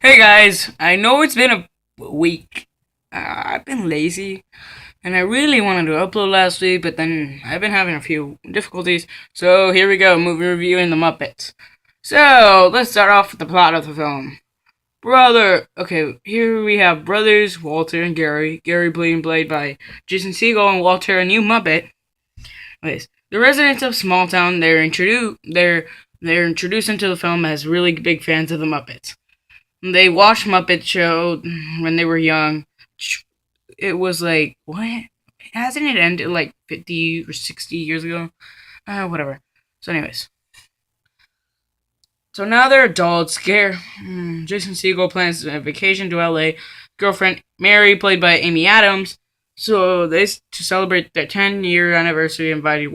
Hey guys, I know it's been a week. I've been lazy, and I really wanted to upload last week, but then I've been having a few difficulties. So here we go, movie reviewing the Muppets. So let's start off with the plot of the film. Okay, here we have brothers Walter and Gary. Gary being played by Jason Segel and Walter, a new Muppet. Anyways, the residents of Small Town, they're introduced into the film as really big fans of the Muppets. They watched Muppet Show when they were young. It was like, what? Hasn't it ended like 50 or 60 years ago? Whatever. So, anyways. So now they're adults. Jason Segel plans a vacation to LA. Girlfriend Mary, played by Amy Adams. So they to celebrate their 10-year anniversary, invite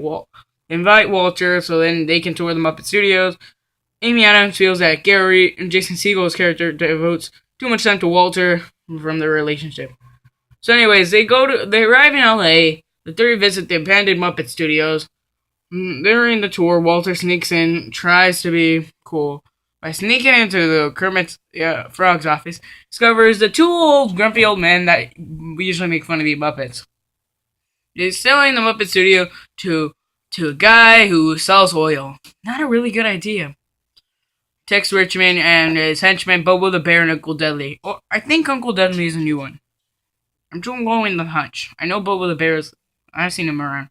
Walter so then they can tour the Muppet Studios. Amy Adams feels that Gary and Jason Segel's character devotes too much time to Walter from their relationship. So, anyways, they arrive in LA. The three visit the abandoned Muppet Studios. During the tour, Walter sneaks in, tries to be cool. By sneaking into the Kermit's Frog's office, discovers the two grumpy old men that usually make fun of the Muppets. He's selling the Muppet Studio to a guy who sells oil. Not a really good idea. Tex Richmond and his henchmen Bobo the Bear and Uncle Deadly. Or I think Uncle Deadly is a new one. I'm just going the hunch. I know Bobo the Bear is. I've seen him around.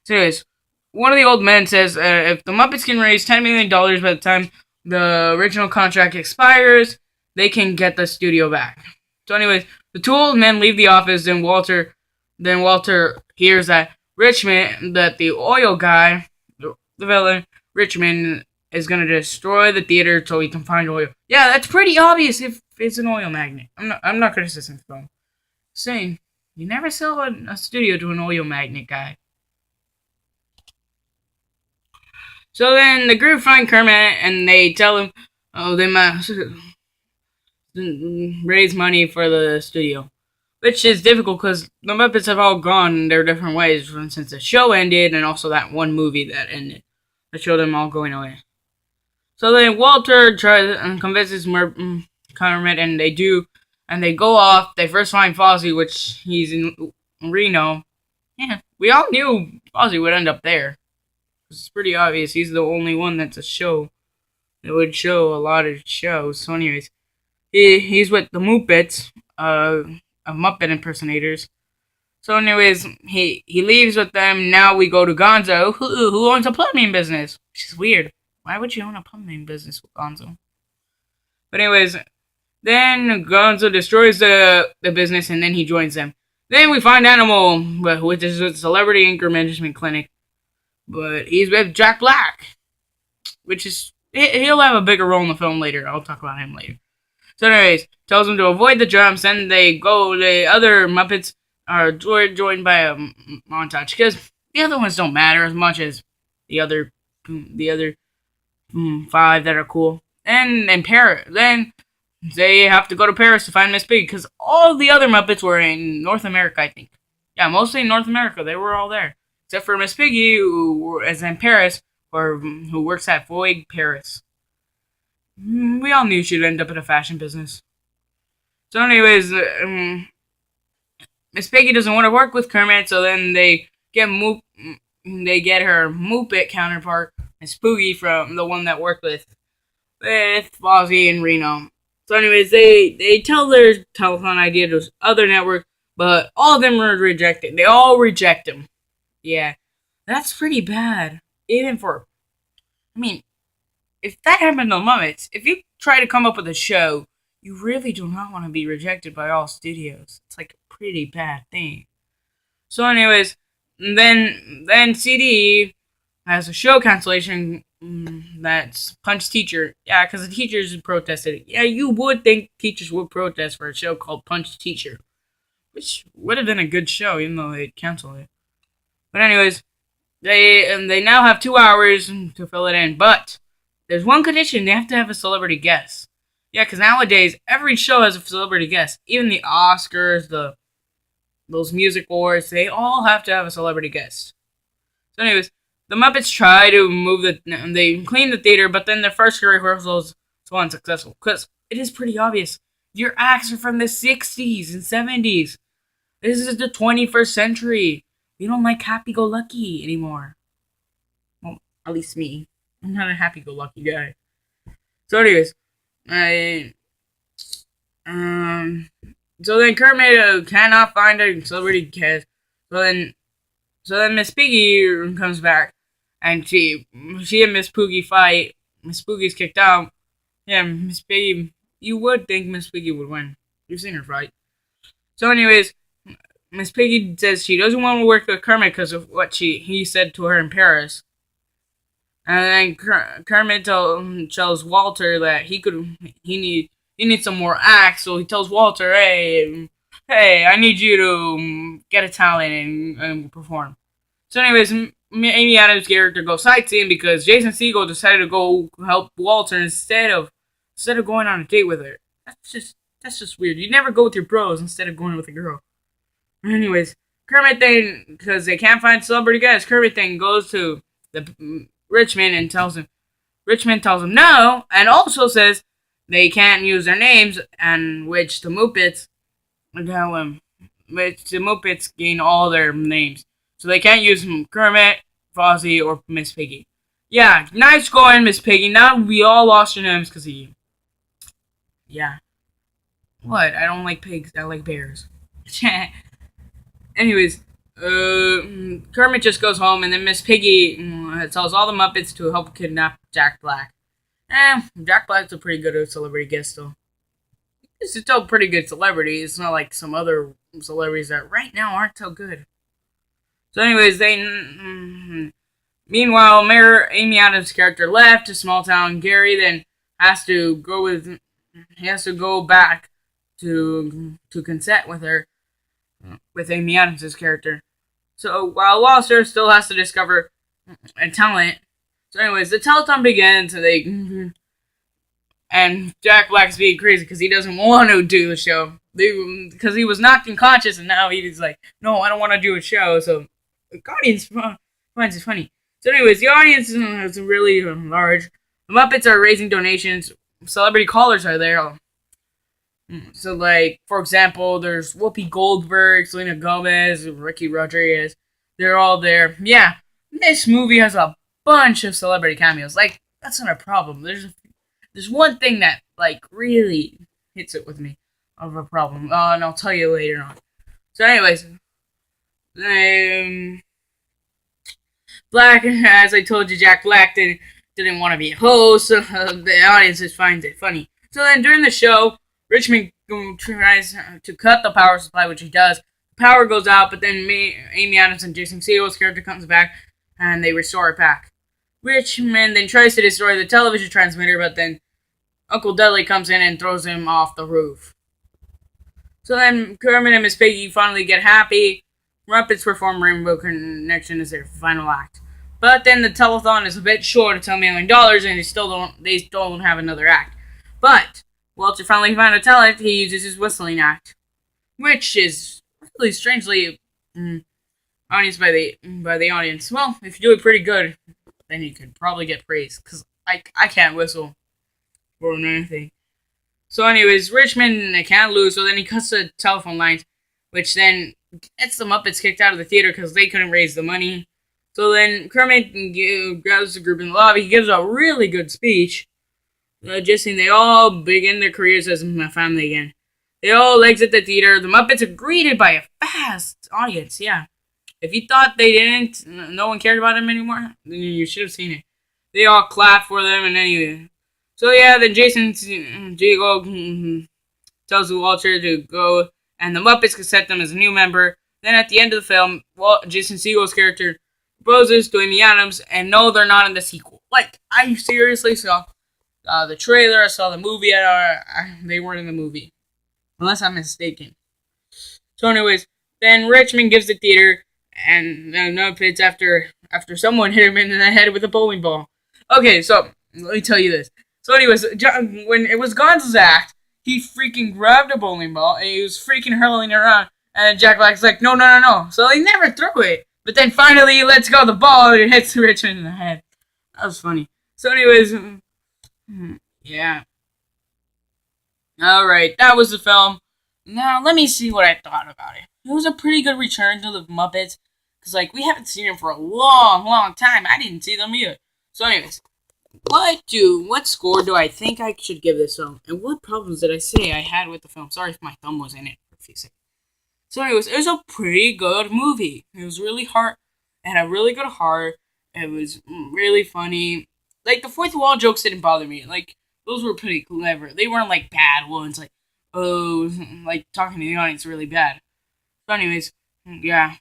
So, anyways, one of the old men says if the Muppets can raise $10 million by the time the original contract expires, they can get the studio back. So, anyways, the two old men leave the office. Then Walter hears that the oil guy, the villain, Richmond, is gonna destroy the theater so he can find oil. Yeah, that's pretty obvious if it's an oil magnet. I'm not criticizing the film. Saying you never sell a studio to an oil magnet guy. So then the group find Kermit and they tell him, oh, they must raise money for the studio, which is difficult because the Muppets have all gone their different ways since the show ended and also that one movie that ended that showed them all going away. So then Walter tries and convinces Kermit, and they do, and they go off. They first find Fozzie, which he's in Reno. Yeah, we all knew Fozzie would end up there. It's pretty obvious. He's the only one that's a show that would show a lot of shows. So, anyways, he's with the Muppets, Muppet impersonators. So, anyways, he leaves with them. Now we go to Gonzo, who owns a plumbing business, which is weird. Why would you own a plumbing business with Gonzo? But anyways, then Gonzo destroys the business and then he joins them. Then we find Animal, which is a celebrity anger management clinic. But he's with Jack Black, which is he'll have a bigger role in the film later. I'll talk about him later. So, anyways, tells them to avoid the jumps. Then they go. The other Muppets are joined by a montage because the other ones don't matter as much as the other five that are cool. And Paris. Then they have to go to Paris to find Miss Piggy because all the other Muppets were in North America, I think. Yeah, mostly in North America. They were all there. Except for Miss Piggy, who is in Paris, or who works at Vogue Paris. We all knew she'd end up in a fashion business. So, anyways, Miss Piggy doesn't want to work with Kermit, so then they get her Muppet counterpart, Miss Poogie, from the one that worked with Fozzie and Reno. So, anyways, they tell their telephone idea to other networks, but all of them are rejected. They all reject him. Yeah, that's pretty bad. Even for, I mean, if that happened to Muppets, if you try to come up with a show, you really do not want to be rejected by all studios. It's like a pretty bad thing. So, anyways, then CD has a show cancellation that's Punch Teacher. Yeah, because the teachers protested. Yeah, you would think teachers would protest for a show called Punch Teacher, which would have been a good show, even though they canceled it. But anyways, they now have 2 hours to fill it in. But there's one condition: they have to have a celebrity guest. Yeah, because nowadays every show has a celebrity guest. Even the Oscars, those music awards, they all have to have a celebrity guest. So, anyways, the Muppets try to they clean the theater, but then their first rehearsal is so unsuccessful because it is pretty obvious. Your acts are from the 60s and 70s. This is the 21st century. We don't like happy-go-lucky anymore. Well, at least me. I'm not a happy-go-lucky guy. So, anyways, I um. So then Kermit cannot find a celebrity cast. So then, Miss Piggy comes back, and she and Miss Poogie fight. Miss Poogie's kicked out. Yeah, Miss Piggy. You would think Miss Piggy would win. You've seen her fight. So, anyways, Miss Piggy says she doesn't want to work with Kermit because of what he said to her in Paris. And then Kermit tells Walter that he needs some more acts. So he tells Walter, hey, I need you to get a talent and perform. So, anyways, Amy Adams' character goes sightseeing because Jason Segel decided to go help Walter instead of going on a date with her. That's just weird. You never go with your bros instead of going with a girl. Anyways, Kermit then, because they can't find celebrity guests, Kermit then goes to the Richmond and Richmond tells him no, and also says they can't use their names, and which the Muppets gain all their names. So they can't use Kermit, Fozzie, or Miss Piggy. Yeah, nice going, Miss Piggy. Now we all lost your names because of you. Yeah. What? I don't like pigs. I like bears. Anyways, Kermit just goes home, and then Miss Piggy tells all the Muppets to help kidnap Jack Black. Jack Black's a pretty good celebrity guest, though. He's still a pretty good celebrity. It's not like some other celebrities that right now aren't so good. So, anyways, meanwhile, Mayor Amy Adams' character left to small town. Gary then has to go back to consent with her, with Amy Adams' character. So while Walter still has to discover a talent. So, anyways, the telethon begins, and Jack Black's being crazy because he doesn't want to do the show. Because he was knocked unconscious, and now he's like, no, I don't want to do a show. So the audience finds it funny. So, anyways, the audience is really large. The Muppets are raising donations. Celebrity callers are there. So, like, for example, there's Whoopi Goldberg, Selena Gomez, Ricky Rodriguez. They're all there. Yeah, this movie has a bunch of celebrity cameos. Like, that's not a problem. There's one thing that, like, really hits it with me of a problem. And I'll tell you later on. So, anyways, Black, as I told you, Jack Black didn't want to be a host. So the audience just finds it funny. So then, during the show, Richmond tries to cut the power supply, which he does. The power goes out, but then Amy Adams and Jason Segel's character comes back, and they restore it back. Richmond then tries to destroy the television transmitter, but then Uncle Dudley comes in and throws him off the roof. So then Kermit and Miss Piggy finally get happy. Muppets perform Rainbow Connection as their final act. But then the telethon is a bit short of $10 million, and they still don't have another act. But Walter finally found a talent. He uses his whistling act, which is really strangely audience by the audience. Well, if you do it pretty good, then you could probably get praise. Cause I can't whistle or anything. So, anyways, Richmond can't lose. So then he cuts the telephone lines, which then gets the Muppets kicked out of the theater because they couldn't raise the money. So then Kermit grabs the group in the lobby. He gives a really good speech. Just saying they all begin their careers as a family again. They all exit the theater. The Muppets are greeted by a vast audience, yeah. If you thought they didn't, no one cared about them anymore, then you should have seen it. They all clap for them, and anyway. So yeah, then Jason Segel tells Walter to go, and the Muppets accept them as a new member. Then at the end of the film, Jason Segel's character proposes to Amy Adams, and no, they're not in the sequel. Like, I seriously saw the trailer, I saw the movie, they weren't in the movie. Unless I'm mistaken. So anyways, then Richmond gives the theater, and the Muppets after someone hit him in the head with a bowling ball. Okay, so, let me tell you this. So anyways, when it was Gonzo's act, he freaking grabbed a bowling ball, and he was freaking hurling it around, and Jack Black's like, no. So he never threw it. But then finally he lets go of the ball, and it hits Richmond in the head. That was funny. So anyways, yeah. Alright, that was the film. Now, let me see what I thought about it. It was a pretty good return to the Muppets. Because, like, we haven't seen them for a long, long time. I didn't see them either. So, anyways, what score do I think I should give this film? And what problems did I say I had with the film? Sorry if my thumb was in it for a few seconds. So, anyways, it was a pretty good movie. It was really hard. It had a really good heart. It was really funny. Like, the fourth wall jokes didn't bother me. Like, those were pretty clever. They weren't, like, bad ones. Like, oh, like, talking to the audience really bad. So, anyways, yeah.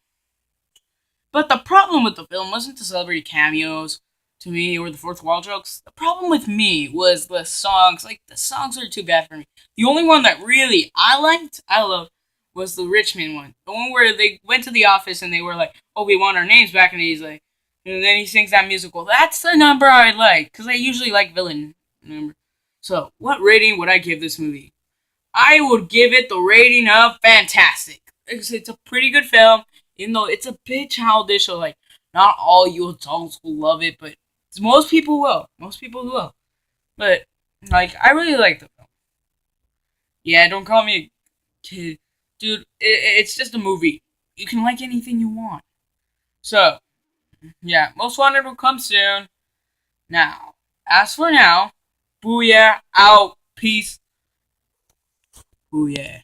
But the problem with the film wasn't the celebrity cameos to me or the fourth wall jokes. The problem with me was the songs. Like, the songs are too bad for me. The only one that really I loved, was the Richmond one. The one where they went to the office and they were like, oh, we want our names back. And he's like, and then he sings that musical. That's the number I like. Because I usually like villain number. So, what rating would I give this movie? I would give it the rating of fantastic. It's a pretty good film, even though it's a bit childish. So like, not all you adults will love it, but most people will. Most people will. But like, I really like the film. Yeah, don't call me a kid, dude. It's just a movie. You can like anything you want. So yeah, Most Wanted will come soon. Now, as for now, booyah out, peace, booyah.